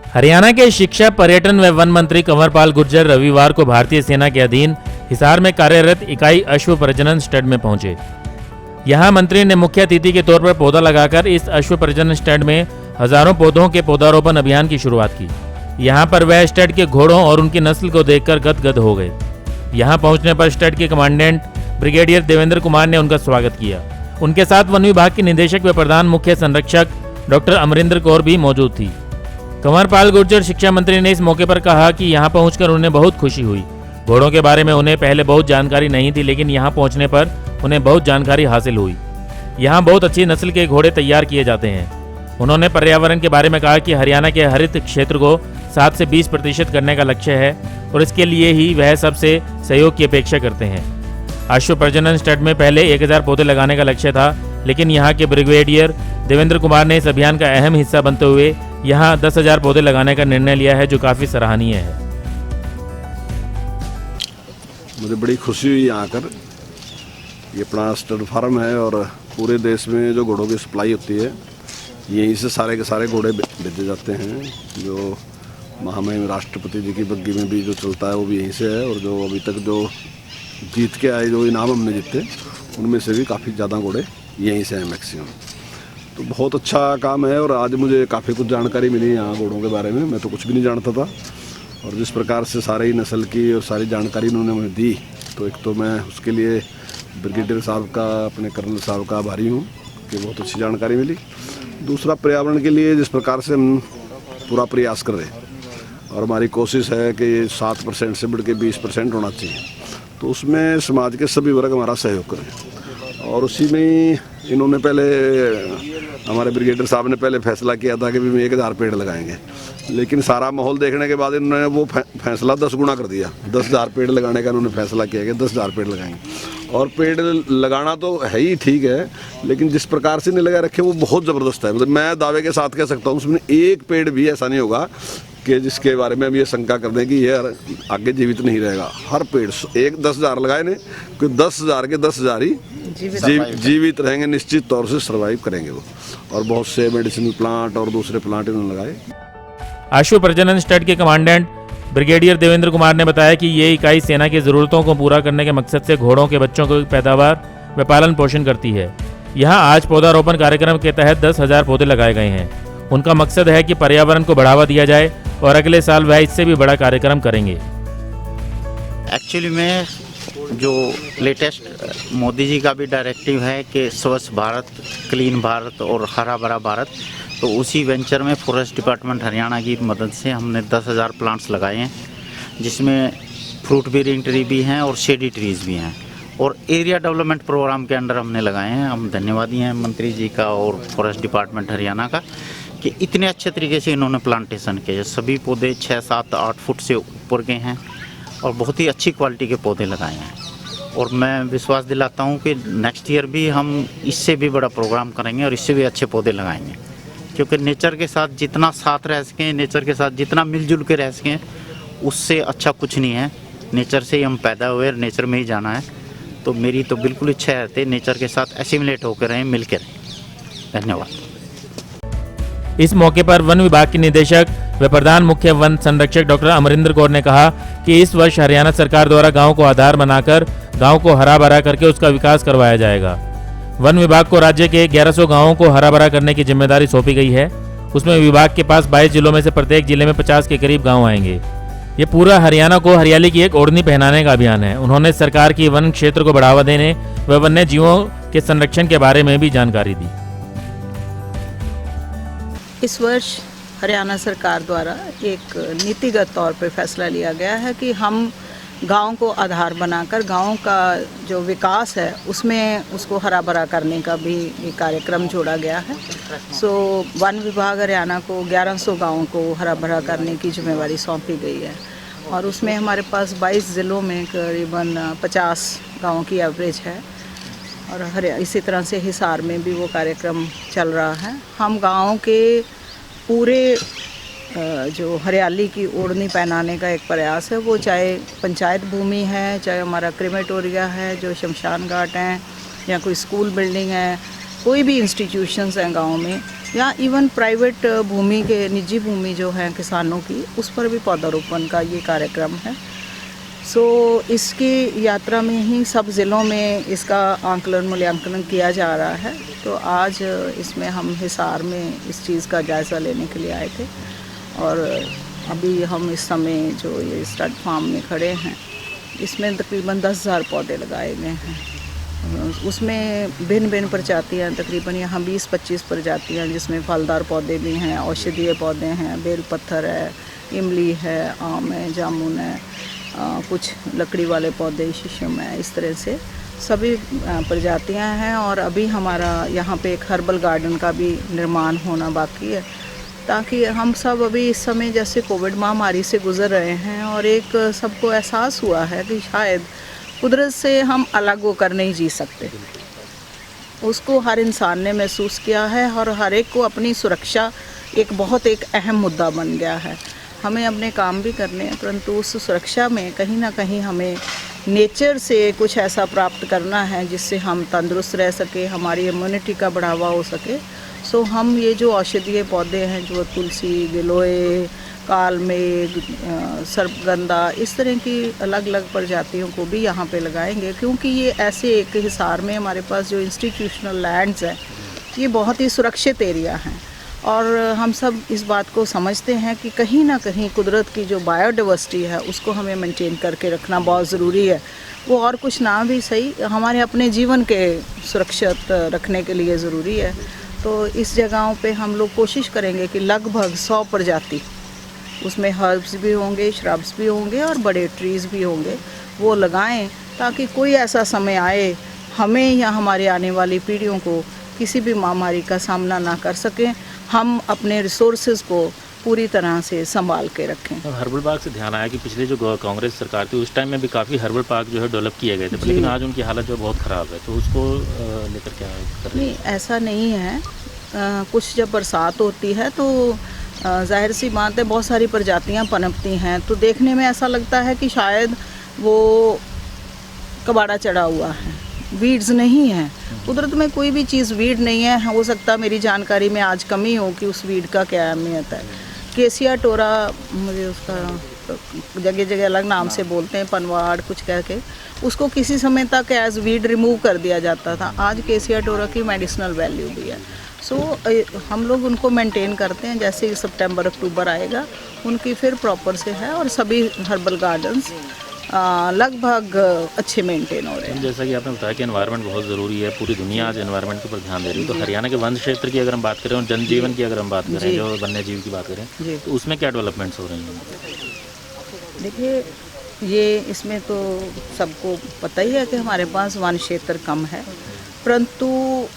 हरियाणा के शिक्षा, पर्यटन व वन मंत्री कंवरपाल गुर्जर रविवार को भारतीय सेना के अधीन हिसार में कार्यरत इकाई अश्व प्रजनन स्टड में पहुंचे। यहां मंत्री ने मुख्य अतिथि के तौर पर पौधा लगाकर इस अश्व प्रजनन स्टड में हजारों पौधों के पौधारोपण अभियान की शुरुआत की। यहां पर वह स्टड के घोड़ों और उनकी नस्ल को देखकर गदगद हो गए। यहां पहुंचने पर स्टड के कमांडेंट ब्रिगेडियर देवेंद्र कुमार ने उनका स्वागत किया। उनके साथ वन विभाग की निदेशक व प्रधान मुख्य संरक्षक डॉक्टर अमरिंदर कौर भी मौजूद थी। कंवरपाल गुर्जर शिक्षा मंत्री ने इस मौके पर कहा कि यहां पहुंचकर उन्हें बहुत खुशी हुई। घोड़ों के बारे में उन्हें पहले बहुत जानकारी नहीं थी, लेकिन यहां पहुंचने पर उन्हें बहुत जानकारी हासिल हुई। यहां बहुत अच्छी नस्ल के घोड़े तैयार किए जाते हैं। उन्होंने पर्यावरण के बारे में कहा कि हरियाणा के हरित क्षेत्र को 7 से 20% करने का लक्ष्य है और इसके लिए ही वह सबसे सहयोग की अपेक्षा करते हैं। अश्व प्रजनन स्टड में पहले 1000 पौधे लगाने का लक्ष्य था, लेकिन यहाँ के ब्रिगेडियर देवेंद्र कुमार ने इस अभियान का अहम हिस्सा बनते हुए यहाँ 10,000 पौधे लगाने का निर्णय लिया है, जो काफी सराहनीय है। मुझे बड़ी खुशी हुई यहाँ आकर। ये अपना स्टड फार्म है और पूरे देश में जो घोड़ों की सप्लाई होती है यहीं से सारे के सारे घोड़े भेजे जाते हैं। जो महामहिम राष्ट्रपति जी की बग्गी में भी जो चलता है वो भी यहीं से है, और जो अभी तक जो जीत के आए, जो इनाम हमने जीते, उनमें से भी काफ़ी ज़्यादा घोड़े यहीं से हैं मैक्सिमम। तो बहुत अच्छा काम है और आज मुझे काफ़ी कुछ जानकारी मिली यहाँ घोड़ों के बारे में। मैं तो कुछ भी नहीं जानता था, और जिस प्रकार से सारे ही नस्ल की और सारी जानकारी उन्होंने मुझे दी, तो एक तो मैं उसके लिए ब्रिगेडियर साहब का, अपने कर्नल साहब का आभारी हूँ कि बहुत अच्छी जानकारी मिली। दूसरा, पर्यावरण के लिए जिस प्रकार से हम पूरा प्रयास कर रहे हैं और हमारी कोशिश है कि 7% से बढ़ के 20% होना चाहिए, तो उसमें समाज के सभी वर्ग हमारा सहयोग करें। और उसी में ही इन्होंने पहले, हमारे ब्रिगेडियर साहब ने पहले फैसला किया था कि भी 1000 पेड़ लगाएंगे, लेकिन सारा माहौल देखने के बाद इन्होंने वो फैसला 10 गुना कर दिया। 10,000 पेड़ लगाने का इन्होंने फैसला किया कि 10,000 पेड़ लगाएंगे। और पेड़ लगाना तो है ही ठीक है, लेकिन जिस प्रकार से नहीं लगा रखे वो बहुत ज़बरदस्त है। मतलब मैं दावे के साथ कह सकता हूँ उसमें एक पेड़ भी ऐसा नहीं होगा कि जिसके बारे में हम ये शंका कर दें कि ये आगे जीवित नहीं रहेगा। हर पेड़ 10,000 लगाए ने, क्योंकि 10,000 के 10,000 ही जीवित रहेंगे, निश्चित तौर से सर्वाइव करेंगे वो। और बहुत से मेडिसिनल प्लांट और दूसरे प्लांट इन्होंने लगाए। अश्व प्रजनन स्टड के कमांडेंट ब्रिगेडियर देवेंद्र कुमार ने बताया कि ये इकाई सेना की जरूरतों को पूरा करने के मकसद से घोड़ों के बच्चों की पैदावार व पालन पोषण करती है। यहाँ आज पौधारोपण कार्यक्रम के तहत 10,000 पौधे लगाए गए हैं। उनका मकसद है कि पर्यावरण को बढ़ावा दिया जाए और अगले साल वह इससे भी बड़ा कार्यक्रम करेंगे। एक्चुअली में जो लेटेस्ट मोदी जी का भी डायरेक्टिव है कि स्वच्छ भारत, क्लीन भारत और हरा भरा भारत, तो उसी वेंचर में फॉरेस्ट डिपार्टमेंट हरियाणा की मदद से हमने 10,000 प्लांट्स लगाए हैं, जिसमें फ्रूट बेरिंग ट्री भी हैं और शेडी ट्रीज भी हैं, और एरिया डेवलपमेंट प्रोग्राम के अंडर हमने लगाए हैं। हम धन्यवादी हैं मंत्री जी का और फॉरेस्ट डिपार्टमेंट हरियाणा का कि इतने अच्छे तरीके से इन्होंने प्लांटेशन किए। सभी पौधे 6, 7, 8 फुट से ऊपर के हैं और बहुत ही अच्छी क्वालिटी के पौधे लगाए हैं। और मैं विश्वास दिलाता हूँ कि नेक्स्ट ईयर भी हम इससे भी बड़ा प्रोग्राम करेंगे और इससे भी अच्छे पौधे लगाएंगे, क्योंकि नेचर के साथ जितना साथ रह सकें, नेचर के साथ जितना मिलजुल के रह सकें, उससे अच्छा कुछ नहीं है। नेचर से ही हम पैदा हुए और नेचर में ही जाना है। तो मेरी तो बिल्कुल इच्छा है नेचर के साथ एसिमिलेट होकर रहें, मिल के रहें। धन्यवाद। इस मौके पर वन विभाग के निदेशक व प्रधान मुख्य वन संरक्षक डॉक्टर अमरिंदर कौर ने कहा कि इस वर्ष हरियाणा सरकार द्वारा गांव को आधार बनाकर गांव को हरा भरा करके उसका विकास करवाया जाएगा। वन विभाग को राज्य के 1100 गांवों को हरा भरा करने की जिम्मेदारी सौंपी गई है। उसमें विभाग के पास 22 जिलों में से प्रत्येक जिले में 50 के करीब गाँव आएंगे। ये पूरा हरियाणा को हरियाली की एक ओढ़नी पहनाने का अभियान है। उन्होंने सरकार की वन क्षेत्र को बढ़ावा देने व वन्य जीवों के संरक्षण के बारे में भी जानकारी दी। इस वर्ष हरियाणा सरकार द्वारा एक नीतिगत तौर पर फैसला लिया गया है कि हम गांव को आधार बनाकर गांव का जो विकास है उसमें उसको हरा भरा करने का भी एक कार्यक्रम जोड़ा गया है। सो वन विभाग हरियाणा को 1100 गांवों को हरा भरा करने की जिम्मेवारी सौंपी गई है, और उसमें हमारे पास 22 ज़िलों में करीबन 50 गाँवों की एवरेज है, और इसी तरह से हिसार में भी वो कार्यक्रम चल रहा है। हम गाँव के पूरे जो हरियाली की ओढ़नी पहनाने का एक प्रयास है, वो चाहे पंचायत भूमि है, चाहे हमारा क्रेमेटोरिया है, जो शमशान घाट हैं, या कोई स्कूल बिल्डिंग है, कोई भी इंस्टीट्यूशंस हैं गांव में, या इवन प्राइवेट भूमि के निजी भूमि जो है किसानों की, उस पर भी पौधारोपण का ये कार्यक्रम है। सो इसकी यात्रा में ही सब ज़िलों में इसका आंकलन मूल्यांकन किया जा रहा है। तो आज इसमें हम हिसार में इस चीज़ का जायज़ा लेने के लिए आए थे और अभी हम इस समय जो ये स्टड फार्म में खड़े हैं, इसमें तकरीबन 10,000 पौधे लगाए गए हैं। उसमें भिन्न भिन्न प्रजातियाँ, तकरीबन यहाँ 20-25 प्रजातियाँ, जिसमें फलदार पौधे भी हैं, औषधीय पौधे हैं, बेल पत्थर है, इमली है, आम है, जामुन है, कुछ लकड़ी वाले पौधे, शीशम है, इस तरह से सभी प्रजातियां हैं। और अभी हमारा यहाँ पे एक हर्बल गार्डन का भी निर्माण होना बाकी है, ताकि हम सब अभी इस समय जैसे कोविड महामारी से गुजर रहे हैं और एक सबको एहसास हुआ है कि शायद कुदरत से हम अलग होकर नहीं जी सकते। उसको हर इंसान ने महसूस किया है और हर एक को अपनी सुरक्षा एक अहम मुद्दा बन गया है। हमें अपने काम भी करने हैं, परंतु उस सुरक्षा में कहीं ना कहीं हमें नेचर से कुछ ऐसा प्राप्त करना है जिससे हम तंदुरुस्त रह सके, हमारी इम्यूनिटी का बढ़ावा हो सके। सो हम ये जो औषधीय पौधे हैं, जो तुलसी, गिलोय, कालमेघ, सर्पगंधा, इस तरह की अलग अलग प्रजातियों को भी यहाँ पे लगाएंगे, क्योंकि ये ऐसे एक हिसार में हमारे पास जो इंस्टीट्यूशनल लैंड्स हैं, ये बहुत ही सुरक्षित एरिया हैं। और हम सब इस बात को समझते हैं कि कहीं ना कहीं कुदरत की जो बायोडाइवर्सिटी है उसको हमें मेंटेन करके रखना बहुत ज़रूरी है। वो और कुछ ना भी सही, हमारे अपने जीवन के सुरक्षित रखने के लिए ज़रूरी है। तो इस जगहों पे हम लोग कोशिश करेंगे कि लगभग 100 प्रजाति, उसमें हर्ब्स भी होंगे, श्रब्स भी होंगे और बड़े ट्रीज़ भी होंगे, वो लगाएं, ताकि कोई ऐसा समय आए हमें या हमारे आने वाली पीढ़ियों को किसी भी महामारी का सामना ना कर सकें, हम अपने रिसोर्सेज को पूरी तरह से संभाल के रखें। हर्बल पार्क से ध्यान आया कि पिछले जो कांग्रेस सरकार थी उस टाइम में भी काफ़ी हर्बल पार्क जो है डेवलप किए गए थे, लेकिन आज उनकी हालत जो बहुत ख़राब है, तो उसको लेकर क्या कर रहे हैं? नहीं, ऐसा नहीं है। कुछ जब बरसात होती है तो जाहिर सी बात है बहुत सारी प्रजातियां पनपती हैं, तो देखने में ऐसा लगता है कि शायद वो कबाड़ा चढ़ा हुआ है, वीड्स नहीं है। कुदरत में कोई भी चीज़ वीड नहीं है। हो सकता मेरी जानकारी में आज कमी हो कि उस वीड का क्या अहमियत है। केसिया टोरा, मुझे उसका जगह जगह अलग नाम से बोलते हैं, पनवाड़ कुछ कह के, उसको किसी समय तक एज वीड रिमूव कर दिया जाता था। आज केसिया टोरा की मेडिसिनल वैल्यू भी है। सो हम लोग उनको मेंटेन करते हैं। जैसे ही सितंबर अक्टूबर आएगा उनकी फिर प्रॉपर से है, और सभी हर्बल गार्डन्स लगभग अच्छे मेंटेन हो रहे हैं। जैसा कि आपने बताया कि एनवायरनमेंट बहुत ज़रूरी है, पूरी दुनिया आज एनवायरनमेंट के ऊपर ध्यान दे रही है, तो हरियाणा के वन क्षेत्र की अगर हम बात करें और जनजीवन की अगर हम बात करें, जो वन्य जीव की बात करें, तो उसमें क्या डेवलपमेंट्स हो रही हैं? देखिए, ये इसमें तो सबको पता ही है कि हमारे पास वन क्षेत्र कम है, परंतु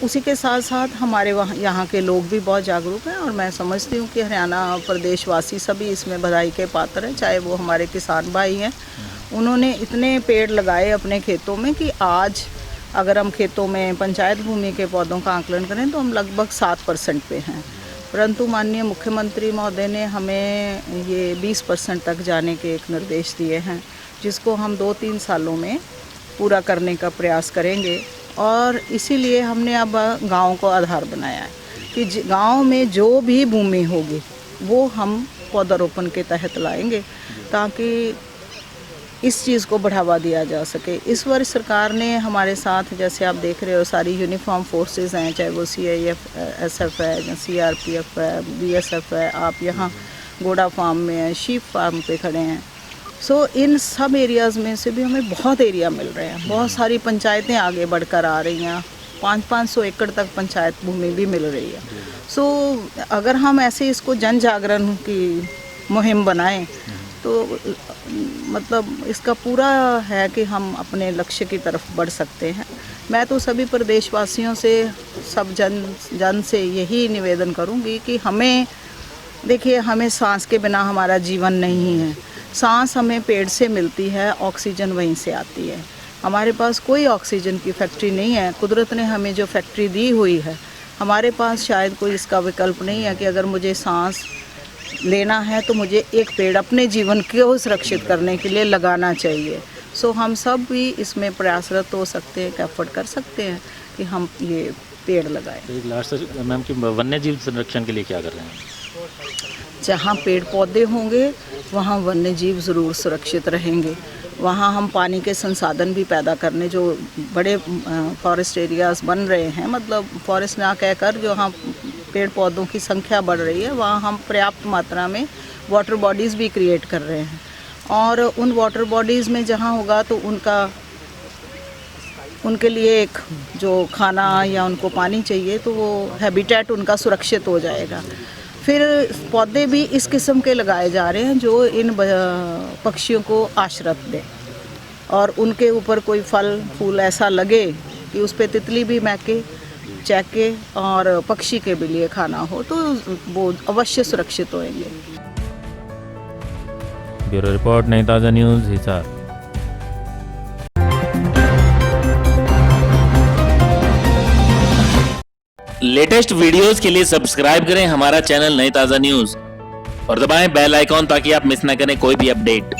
उसी के साथ साथ हमारे यहाँ के लोग भी बहुत जागरूक हैं, और मैं समझती हूँ कि हरियाणा प्रदेशवासी सभी इसमें बधाई के पात्र हैं। चाहे वो हमारे किसान भाई हैं, उन्होंने इतने पेड़ लगाए अपने खेतों में कि आज अगर हम खेतों में पंचायत भूमि के पौधों का आकलन करें तो हम लगभग 7% पे हैं, परंतु माननीय मुख्यमंत्री महोदय ने हमें ये 20% तक जाने के एक निर्देश दिए हैं, जिसको हम 2-3 सालों में पूरा करने का प्रयास करेंगे। और इसीलिए हमने अब गाँव को आधार बनाया है कि गाँव में जो भी भूमि होगी वो हम पौधारोपण के तहत लाएंगे, ताकि इस चीज़ को बढ़ावा दिया जा सके। इस वर्ष सरकार ने हमारे साथ, जैसे आप देख रहे हो, सारी यूनिफॉर्म फोर्सेस हैं, चाहे वो CIF SF है, CRPF है, BSF है, आप यहाँ घोड़ा फार्म में हैं, शीप फार्म पे खड़े हैं। सो इन सब एरियाज़ में से भी हमें बहुत एरिया मिल रहे हैं। बहुत सारी पंचायतें आगे बढ़कर आ रही हैं, 500-500 एकड़ तक पंचायत भूमि भी मिल रही है। सो अगर हम ऐसे इसको जन जागरण की मुहिम बनाएं तो मतलब इसका पूरा है कि हम अपने लक्ष्य की तरफ बढ़ सकते हैं। मैं तो सभी प्रदेशवासियों से, सब जन से यही निवेदन करूंगी कि हमें, देखिए, हमें सांस के बिना हमारा जीवन नहीं है। सांस हमें पेड़ से मिलती है, ऑक्सीजन वहीं से आती है। हमारे पास कोई ऑक्सीजन की फैक्ट्री नहीं है। कुदरत ने हमें जो फैक्ट्री दी हुई है, हमारे पास शायद कोई इसका विकल्प नहीं है कि अगर मुझे सांस लेना है तो मुझे एक पेड़ अपने जीवन को सुरक्षित करने के लिए लगाना चाहिए। सो हम सब भी इसमें प्रयासरत हो सकते हैं, एफर्ट कर सकते हैं कि हम ये पेड़ लगाएं। तो एक लास्ट मैम कि वन्य जीव संरक्षण के लिए क्या कर रहे हैं? जहाँ पेड़ पौधे होंगे वहाँ वन्य जीव ज़रूर सुरक्षित रहेंगे। वहाँ हम पानी के संसाधन भी पैदा करने, जो बड़े फॉरेस्ट एरियाज़ बन रहे हैं, मतलब फॉरेस्ट ना कहकर जो हम पेड़ पौधों की संख्या बढ़ रही है, वहाँ हम पर्याप्त मात्रा में वाटर बॉडीज़ भी क्रिएट कर रहे हैं। और उन वाटर बॉडीज़ में जहाँ होगा तो उनके लिए एक जो खाना या उनको पानी चाहिए तो वो हैबिटेट उनका सुरक्षित हो जाएगा। फिर पौधे भी इस किस्म के लगाए जा रहे हैं जो इन पक्षियों को आश्रत दें और उनके ऊपर कोई फल फूल ऐसा लगे कि उस पर तितली भी महके, चहके और पक्षी के भी लिए खाना हो तो वो अवश्य सुरक्षित होंगे। ब्यूरो रिपोर्ट, नई ताज़ा न्यूज़, हिसार। लेटेस्ट वीडियोस के लिए सब्सक्राइब करें हमारा चैनल नई ताज़ा न्यूज़ और दबाएं बेल आइकॉन ताकि आप मिस ना करें कोई भी अपडेट।